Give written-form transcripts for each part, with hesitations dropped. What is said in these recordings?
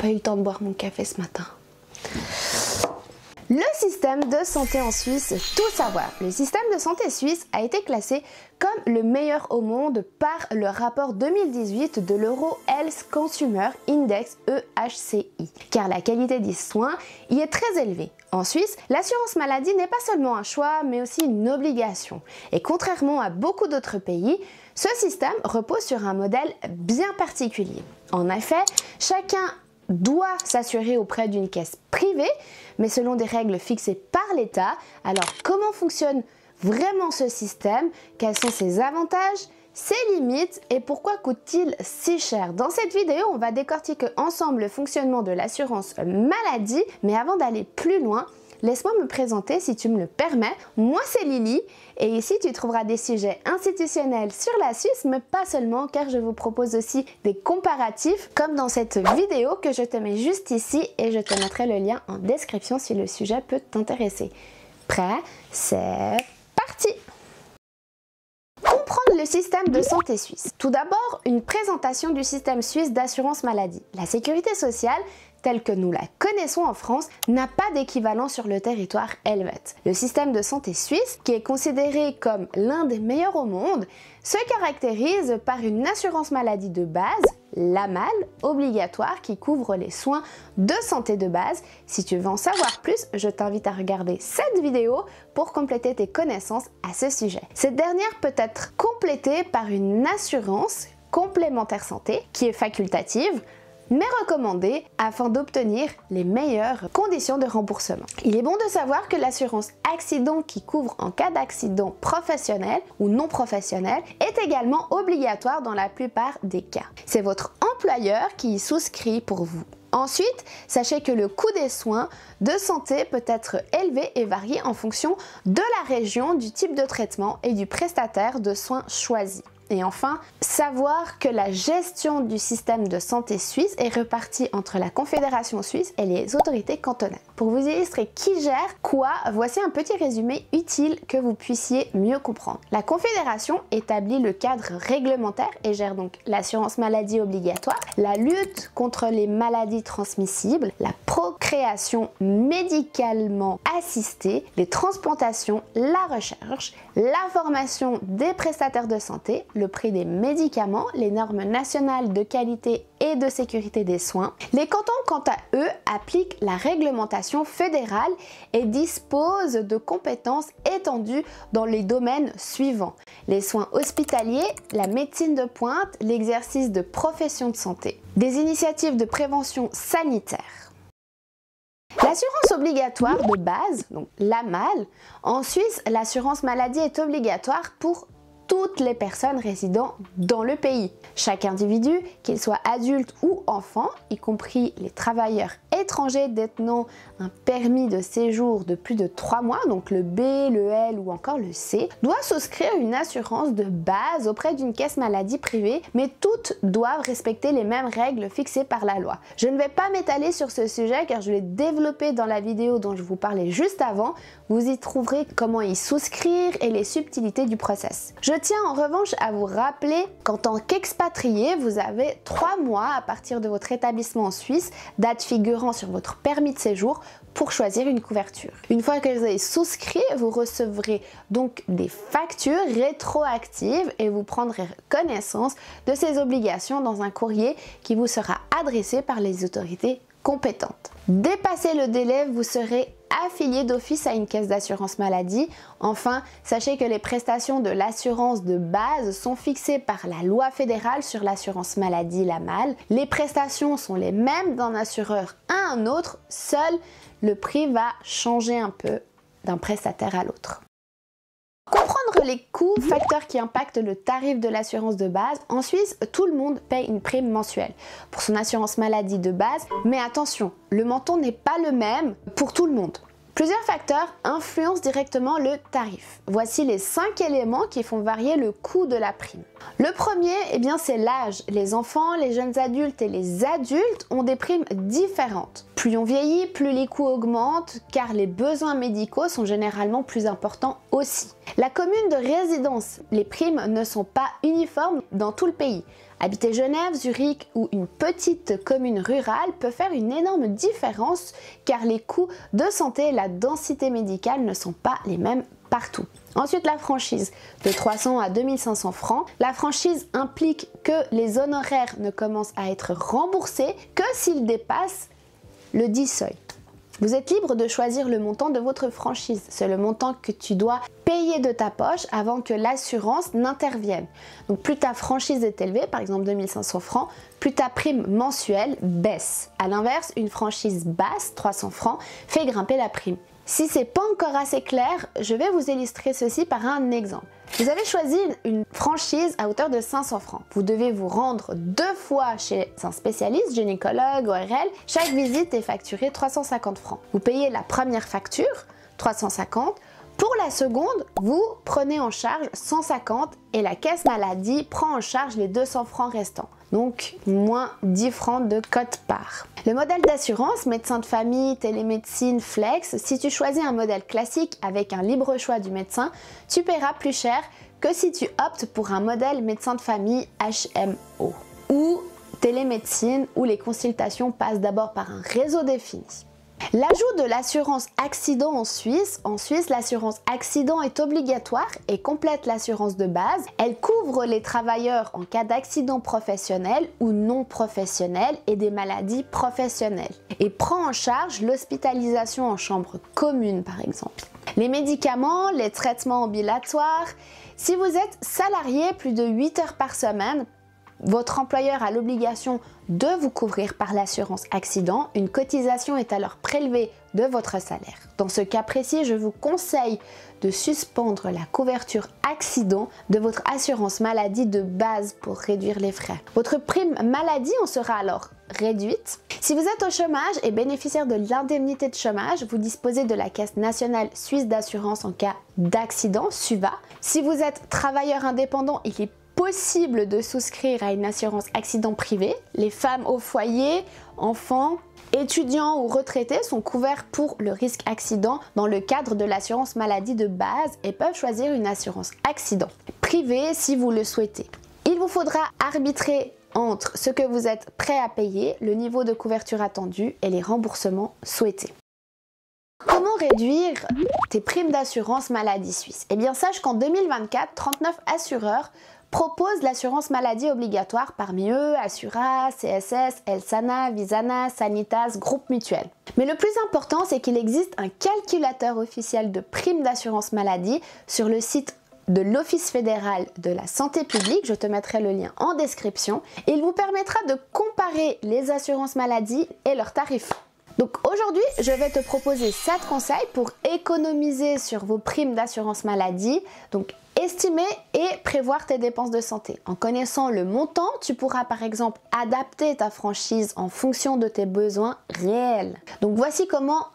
pas eu le temps de boire mon café ce matin. Le système de santé en Suisse, tout savoir. Le système de santé suisse a été classé comme le meilleur au monde par le rapport 2018 de l'Euro Health Consumer Index EHCI, car la qualité des soins y est très élevée. En Suisse, l'assurance maladie n'est pas seulement un choix, mais aussi une obligation. Et contrairement à beaucoup d'autres pays, ce système repose sur un modèle bien particulier. En effet, chacun doit s'assurer auprès d'une caisse privée, mais selon des règles fixées par l'État. Alors, comment fonctionne vraiment ce système? Quels sont ses avantages, ses limites et pourquoi coûte-t-il si cher? Dans cette vidéo, on va décortiquer ensemble le fonctionnement de l'assurance maladie, mais avant d'aller plus loin, laisse-moi me présenter si tu me le permets. Moi c'est Lily et ici tu trouveras des sujets institutionnels sur la Suisse, mais pas seulement, car je vous propose aussi des comparatifs comme dans cette vidéo que je te mets juste ici et je te mettrai le lien en description si le sujet peut t'intéresser. Prêt? C'est parti! Comprendre le système de santé suisse. Tout d'abord, une présentation du système suisse d'assurance maladie. La sécurité sociale, telle que nous la connaissons en France, n'a pas d'équivalent sur le territoire helvète. Le système de santé suisse, qui est considéré comme l'un des meilleurs au monde, se caractérise par une assurance maladie de base, l'AMAL, obligatoire, qui couvre les soins de santé de base. Si tu veux en savoir plus, je t'invite à regarder cette vidéo pour compléter tes connaissances à ce sujet. Cette dernière peut être complétée par une assurance complémentaire santé, qui est facultative, mais recommandée afin d'obtenir les meilleures conditions de remboursement. Il est bon de savoir que l'assurance accident qui couvre en cas d'accident professionnel ou non professionnel est également obligatoire dans la plupart des cas. C'est votre employeur qui y souscrit pour vous. Ensuite, sachez que le coût des soins de santé peut être élevé et varier en fonction de la région, du type de traitement et du prestataire de soins choisi. Et enfin, savoir que la gestion du système de santé suisse est répartie entre la Confédération suisse et les autorités cantonales. Pour vous illustrer qui gère quoi, voici un petit résumé utile que vous puissiez mieux comprendre. La Confédération établit le cadre réglementaire et gère donc l'assurance maladie obligatoire, la lutte contre les maladies transmissibles, la procréation médicalement assistée, les transplantations, la recherche, la formation des prestataires de santé, le prix des médicaments, les normes nationales de qualité et de sécurité des soins. Les cantons, quant à eux, appliquent la réglementation fédérale et disposent de compétences étendues dans les domaines suivants: les soins hospitaliers, la médecine de pointe, l'exercice de professions de santé, des initiatives de prévention sanitaire. L'assurance obligatoire de base, donc l'AMAL, en Suisse, l'assurance maladie est obligatoire pour toutes les personnes résidant dans le pays. Chaque individu, qu'il soit adulte ou enfant, y compris les travailleurs étrangers détenant un permis de séjour de plus de 3 mois, donc le B, le L ou encore le C, doit souscrire une assurance de base auprès d'une caisse maladie privée, mais toutes doivent respecter les mêmes règles fixées par la loi. Je ne vais pas m'étaler sur ce sujet car je l'ai développé dans la vidéo dont je vous parlais juste avant. Vous y trouverez comment y souscrire et les subtilités du process. Je tiens en revanche à vous rappeler qu'en tant qu'expatrié, vous avez 3 mois à partir de votre établissement en Suisse, date figurant sur votre permis de séjour, pour choisir une couverture. Une fois que vous avez souscrit, vous recevrez donc des factures rétroactives et vous prendrez connaissance de ces obligations dans un courrier qui vous sera adressé par les autorités compétentes. Dépassé le délai, vous serez affilié d'office à une caisse d'assurance maladie. Enfin, sachez que les prestations de l'assurance de base sont fixées par la loi fédérale sur l'assurance maladie, l'AMAL. Les prestations sont les mêmes d'un assureur à un autre, seul le prix va changer un peu d'un prestataire à l'autre. Comprendre les coûts, facteurs qui impactent le tarif de l'assurance de base. En Suisse, tout le monde paye une prime mensuelle pour son assurance maladie de base, mais attention, le montant n'est pas le même pour tout le monde. Plusieurs facteurs influencent directement le tarif. Voici les 5 éléments qui font varier le coût de la prime. Le premier, c'est l'âge. Les enfants, les jeunes adultes et les adultes ont des primes différentes. Plus on vieillit, plus les coûts augmentent car les besoins médicaux sont généralement plus importants aussi. La commune de résidence, les primes ne sont pas uniformes dans tout le pays. Habiter Genève, Zurich ou une petite commune rurale peut faire une énorme différence car les coûts de santé et la densité médicale ne sont pas les mêmes partout. Ensuite, la franchise de 300 à 2500 francs. La franchise implique que les honoraires ne commencent à être remboursés que s'ils dépassent le dit seuil. Vous êtes libre de choisir le montant de votre franchise. C'est le montant que tu dois payer de ta poche avant que l'assurance n'intervienne. Donc plus ta franchise est élevée, par exemple 2500 francs, plus ta prime mensuelle baisse. A l'inverse, une franchise basse, 300 francs, fait grimper la prime. Si c'est pas encore assez clair, je vais vous illustrer ceci par un exemple. Vous avez choisi une franchise à hauteur de 500 francs. Vous devez vous rendre 2 fois chez un spécialiste, gynécologue, ORL. Chaque visite est facturée 350 francs. Vous payez la première facture, 350. Pour la seconde, vous prenez en charge 150 et la caisse maladie prend en charge les 200 francs restants. Donc moins 10 francs de quote-part. Le modèle d'assurance, médecin de famille, télémédecine, flex, si tu choisis un modèle classique avec un libre choix du médecin, tu paieras plus cher que si tu optes pour un modèle médecin de famille HMO ou télémédecine où les consultations passent d'abord par un réseau défini. L'ajout de l'assurance accident en Suisse, l'assurance accident est obligatoire et complète l'assurance de base. Elle couvre les travailleurs en cas d'accident professionnel ou non professionnel et des maladies professionnelles et prend en charge l'hospitalisation en chambre commune par exemple. Les médicaments, les traitements ambulatoires. Si vous êtes salarié plus de 8 heures par semaine, votre employeur a l'obligation de vous couvrir par l'assurance accident. Une cotisation est alors prélevée de votre salaire. Dans ce cas précis, je vous conseille de suspendre la couverture accident de votre assurance maladie de base pour réduire les frais. Votre prime maladie en sera alors réduite. Si vous êtes au chômage et bénéficiaire de l'indemnité de chômage, vous disposez de la Caisse nationale suisse d'assurance en cas d'accident, SUVA. Si vous êtes travailleur indépendant, il est possible de souscrire à une assurance accident privée. Les femmes au foyer, enfants, étudiants ou retraités sont couverts pour le risque accident dans le cadre de l'assurance maladie de base et peuvent choisir une assurance accident privée si vous le souhaitez. Il vous faudra arbitrer entre ce que vous êtes prêt à payer, le niveau de couverture attendu et les remboursements souhaités. Comment réduire tes primes d'assurance maladie suisse? Eh bien, sache qu'en 2024, 39 assureurs proposent l'assurance maladie obligatoire, parmi eux Assura, CSS, Elsana, Visana, Sanitas, Groupe Mutuel. Mais le plus important, c'est qu'il existe un calculateur officiel de primes d'assurance maladie sur le site de l'Office fédéral de la santé publique, je te mettrai le lien en description, et il vous permettra de comparer les assurances maladie et leurs tarifs. Donc aujourd'hui, je vais te proposer 7 conseils pour économiser sur vos primes d'assurance maladie. Donc estimer et prévoir tes dépenses de santé. En connaissant le montant, tu pourras par exemple adapter ta franchise en fonction de tes besoins réels. Donc voici comment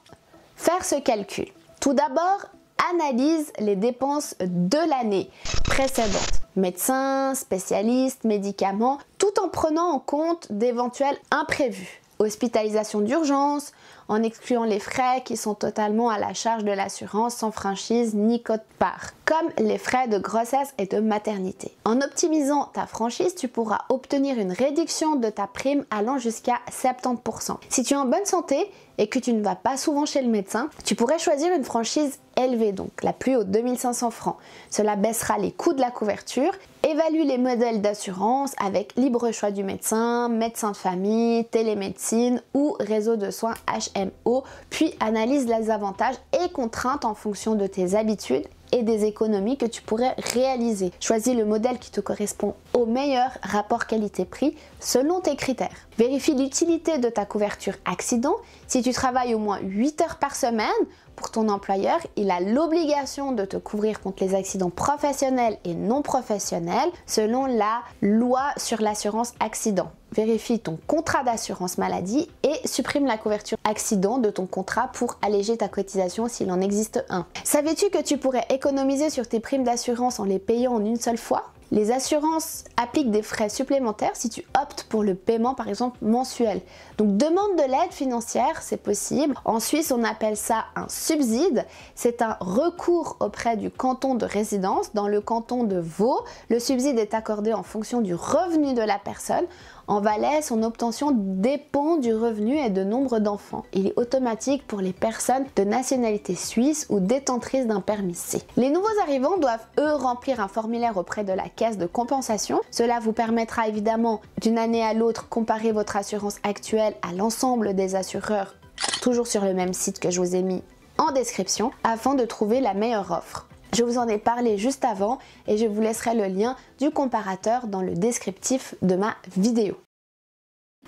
faire ce calcul. Tout d'abord, analyse les dépenses de l'année précédente. Médecin, spécialiste, médicaments, tout en prenant en compte d'éventuels imprévus. Hospitalisation d'urgence, en excluant les frais qui sont totalement à la charge de l'assurance sans franchise ni quote-part, comme les frais de grossesse et de maternité. En optimisant ta franchise, tu pourras obtenir une réduction de ta prime allant jusqu'à 70%. Si tu es en bonne santé et que tu ne vas pas souvent chez le médecin, tu pourrais choisir une franchise élevée, donc la plus haute, 2500 francs. Cela baissera les coûts de la couverture. Évalue les modèles d'assurance avec libre choix du médecin, médecin de famille, télémédecine ou réseau de soins HMO, puis analyse les avantages et contraintes en fonction de tes habitudes et des économies que tu pourrais réaliser. Choisis le modèle qui te correspond au meilleur rapport qualité-prix selon tes critères. Vérifie l'utilité de ta couverture accident. Si tu travailles au moins 8 heures par semaine, pour ton employeur, il a l'obligation de te couvrir contre les accidents professionnels et non professionnels selon la loi sur l'assurance accident. Vérifie ton contrat d'assurance maladie et supprime la couverture accident de ton contrat pour alléger ta cotisation s'il en existe un. Savais-tu que tu pourrais économiser sur tes primes d'assurance en les payant en une seule fois? Les assurances appliquent des frais supplémentaires si tu optes pour le paiement par exemple mensuel. Donc demande de l'aide financière, c'est possible. En Suisse, on appelle ça un subside. C'est un recours auprès du canton de résidence. Dans le canton de Vaud, le subside est accordé en fonction du revenu de la personne. En Valais, son obtention dépend du revenu et de nombre d'enfants. Il est automatique pour les personnes de nationalité suisse ou détentrices d'un permis C. Les nouveaux arrivants doivent, eux, remplir un formulaire auprès de la caisse de compensation. Cela vous permettra évidemment d'une année à l'autre comparer votre assurance actuelle à l'ensemble des assureurs, toujours sur le même site que je vous ai mis en description, afin de trouver la meilleure offre. Je vous en ai parlé juste avant et je vous laisserai le lien du comparateur dans le descriptif de ma vidéo.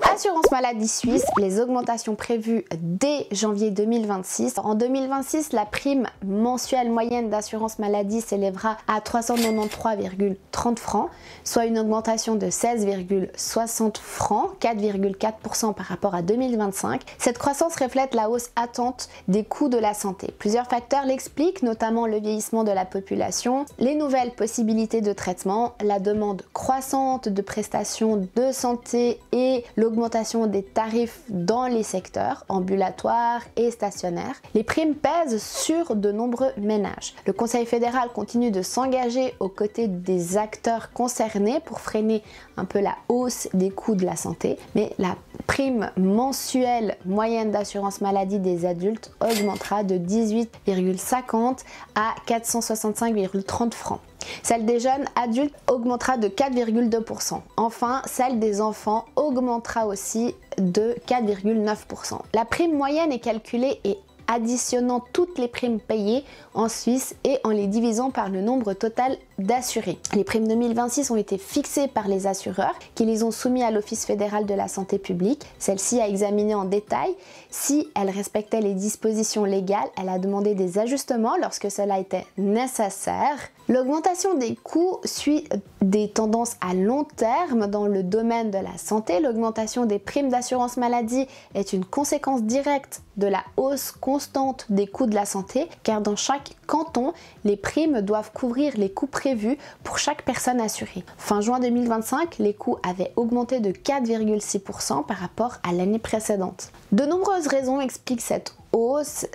Assurance maladie suisse, les augmentations prévues dès janvier 2026. En 2026, la prime mensuelle moyenne d'assurance maladie s'élèvera à 393,30 francs, soit une augmentation de 16,60 francs, 4,4% par rapport à 2025. Cette croissance reflète la hausse attente des coûts de la santé. Plusieurs facteurs l'expliquent, notamment le vieillissement de la population, les nouvelles possibilités de traitement, la demande croissante de prestations de santé et l'augmentation des tarifs dans les secteurs ambulatoires et stationnaires. Les primes pèsent sur de nombreux ménages. Le Conseil fédéral continue de s'engager aux côtés des acteurs concernés pour freiner un peu la hausse des coûts de la santé, mais la prime mensuelle moyenne d'assurance maladie des adultes augmentera de 18,50 à 465,30 francs. Celle des jeunes adultes augmentera de 4,2%. Enfin, celle des enfants augmentera aussi de 4,9%. La prime moyenne est calculée et additionnant toutes les primes payées en Suisse et en les divisant par le nombre total d'assurés. Les primes 2026 ont été fixées par les assureurs qui les ont soumis à l'Office fédéral de la santé publique. Celle-ci a examiné en détail si elles respectaient les dispositions légales. Elle a demandé des ajustements lorsque cela était nécessaire. L'augmentation des coûts suit des tendances à long terme dans le domaine de la santé. L'augmentation des primes d'assurance maladie est une conséquence directe de la hausse constante des coûts de la santé, car dans chaque canton, les primes doivent couvrir les coûts prévus pour chaque personne assurée. Fin juin 2025, les coûts avaient augmenté de 4,6% par rapport à l'année précédente. De nombreuses raisons expliquent cette hausse.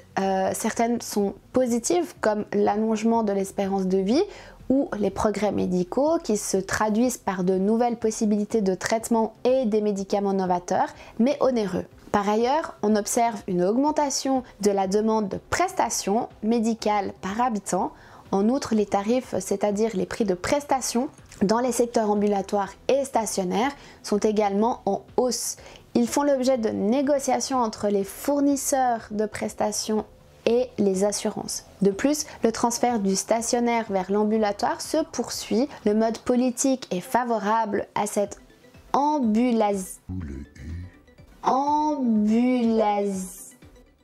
Certaines sont positives, comme l'allongement de l'espérance de vie ou les progrès médicaux qui se traduisent par de nouvelles possibilités de traitement et des médicaments novateurs, mais onéreux. Par ailleurs, on observe une augmentation de la demande de prestations médicales par habitant. En outre, les tarifs, c'est-à-dire les prix de prestations dans les secteurs ambulatoires et stationnaires, sont également en hausse. Ils font l'objet de négociations entre les fournisseurs de prestations et les assurances. De plus, le transfert du stationnaire vers l'ambulatoire se poursuit. Le mode politique est favorable à cette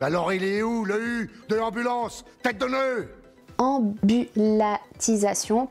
Alors il est où le U de l'ambulance? Tête de nœud! Ambulatisation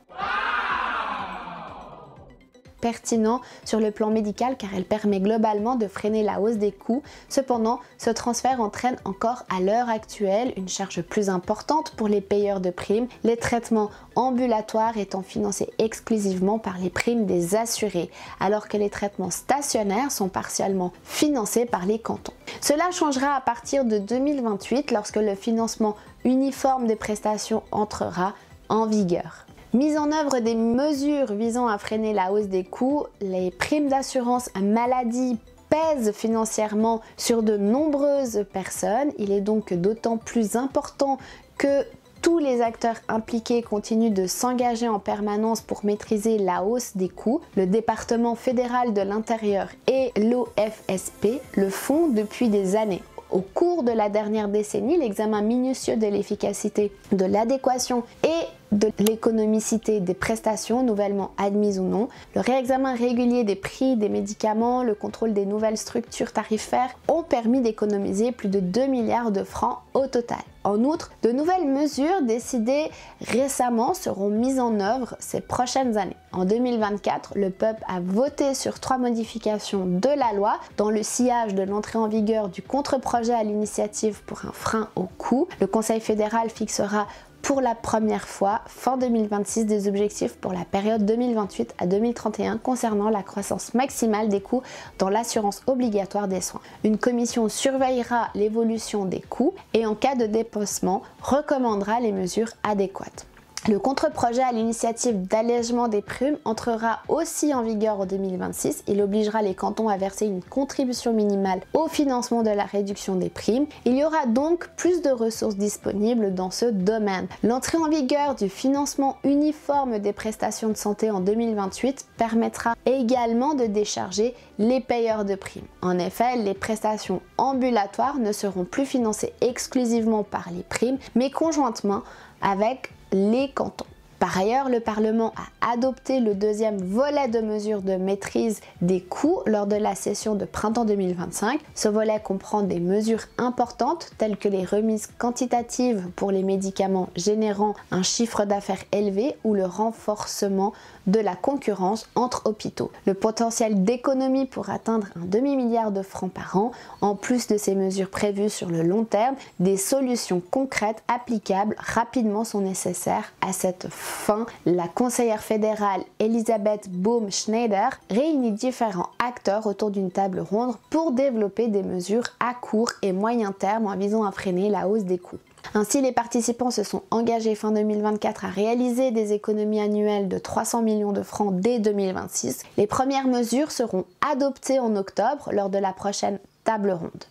pertinent sur le plan médical car elle permet globalement de freiner la hausse des coûts. Cependant, ce transfert entraîne encore à l'heure actuelle une charge plus importante pour les payeurs de primes, les traitements ambulatoires étant financés exclusivement par les primes des assurés, alors que les traitements stationnaires sont partiellement financés par les cantons. Cela changera à partir de 2028 lorsque le financement uniforme des prestations entrera en vigueur. Mise en œuvre des mesures visant à freiner la hausse des coûts, les primes d'assurance maladie pèsent financièrement sur de nombreuses personnes. Il est donc d'autant plus important que tous les acteurs impliqués continuent de s'engager en permanence pour maîtriser la hausse des coûts. Le département fédéral de l'intérieur et l'OFSP le font depuis des années. Au cours de la dernière décennie, l'examen minutieux de l'efficacité, de l'adéquation et de l'économicité des prestations nouvellement admises ou non, le réexamen régulier des prix des médicaments, le contrôle des nouvelles structures tarifaires ont permis d'économiser plus de 2 milliards de francs au total. En outre, de nouvelles mesures décidées récemment seront mises en œuvre ces prochaines années. En 2024, le peuple a voté sur 3 modifications de la loi dans le sillage de l'entrée en vigueur du contre-projet à l'initiative pour un frein aux coûts. Le Conseil fédéral fixera pour la première fois, fin 2026, des objectifs pour la période 2028 à 2031 concernant la croissance maximale des coûts dans l'assurance obligatoire des soins. Une commission surveillera l'évolution des coûts et en cas de dépassement, recommandera les mesures adéquates. Le contre-projet à l'initiative d'allègement des primes entrera aussi en vigueur en 2026. Il obligera les cantons à verser une contribution minimale au financement de la réduction des primes. Il y aura donc plus de ressources disponibles dans ce domaine. L'entrée en vigueur du financement uniforme des prestations de santé en 2028 permettra également de décharger les payeurs de primes. En effet, les prestations ambulatoires ne seront plus financées exclusivement par les primes, mais conjointement avec les cantons. Par ailleurs, le Parlement a adopté le deuxième volet de mesures de maîtrise des coûts lors de la session de printemps 2025. Ce volet comprend des mesures importantes telles que les remises quantitatives pour les médicaments générant un chiffre d'affaires élevé ou le renforcement de la concurrence entre hôpitaux. Le potentiel d'économie pour atteindre un demi-milliard de francs par an, en plus de ces mesures prévues sur le long terme, des solutions concrètes applicables rapidement sont nécessaires à cette fin. La conseillère fédérale Elisabeth Baum-Schneider réunit différents acteurs autour d'une table ronde pour développer des mesures à court et moyen terme en visant à freiner la hausse des coûts. Ainsi, les participants se sont engagés fin 2024 à réaliser des économies annuelles de 300 millions de francs dès 2026. Les premières mesures seront adoptées en octobre lors de la prochaine table ronde.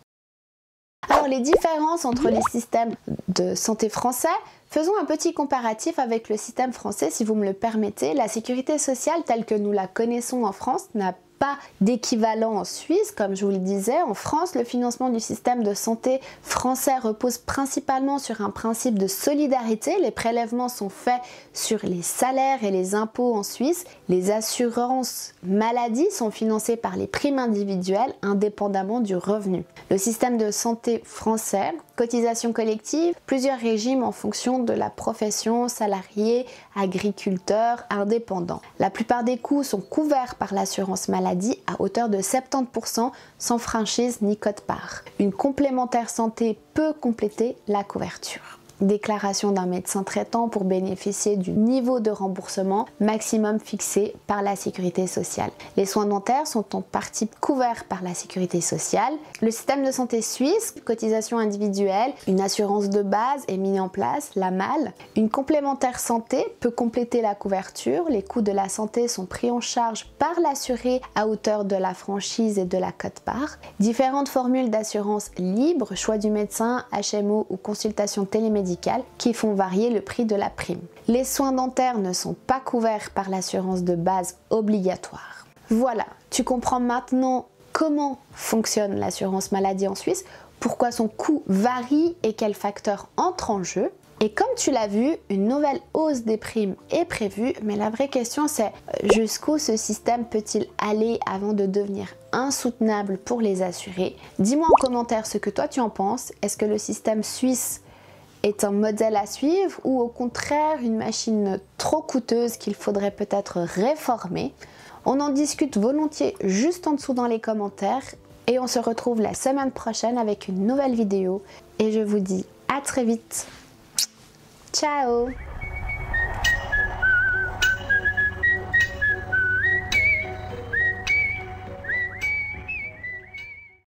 Alors, les différences entre les systèmes de santé français, faisons un petit comparatif avec le système français si vous me le permettez. La sécurité sociale telle que nous la connaissons en France n'a pas d'équivalent en Suisse, comme je vous le disais. En France, le financement du système de santé français repose principalement sur un principe de solidarité. Les prélèvements sont faits sur les salaires et les impôts en Suisse. Les assurances maladie sont financées par les primes individuelles indépendamment du revenu. Le système de santé français, cotisation collective, plusieurs régimes en fonction de la profession, salarié, agriculteur, indépendant. La plupart des coûts sont couverts par l'assurance maladie à hauteur de 70% sans franchise ni quote-part. Une complémentaire santé peut compléter la couverture. Déclaration d'un médecin traitant pour bénéficier du niveau de remboursement maximum fixé par la sécurité sociale. Les soins dentaires sont en partie couverts par la sécurité sociale. Le système de santé suisse, cotisation individuelle, une assurance de base est mise en place, la MAL. Une complémentaire santé peut compléter la couverture. Les coûts de la santé sont pris en charge par l'assuré à hauteur de la franchise et de la quote-part. Différentes formules d'assurance libre, choix du médecin, HMO ou consultation télémédicale qui font varier le prix de la prime. Les soins dentaires ne sont pas couverts par l'assurance de base obligatoire. Voilà, tu comprends maintenant comment fonctionne l'assurance maladie en Suisse, pourquoi son coût varie et quels facteurs entrent en jeu. Et comme tu l'as vu, une nouvelle hausse des primes est prévue, mais la vraie question c'est jusqu'où ce système peut-il aller avant de devenir insoutenable pour les assurés? Dis-moi en commentaire ce que toi tu en penses. Est-ce que le système suisse est un modèle à suivre ou au contraire une machine trop coûteuse qu'il faudrait peut-être réformer? On en discute volontiers juste en dessous dans les commentaires et on se retrouve la semaine prochaine avec une nouvelle vidéo et je vous dis à très vite. Ciao!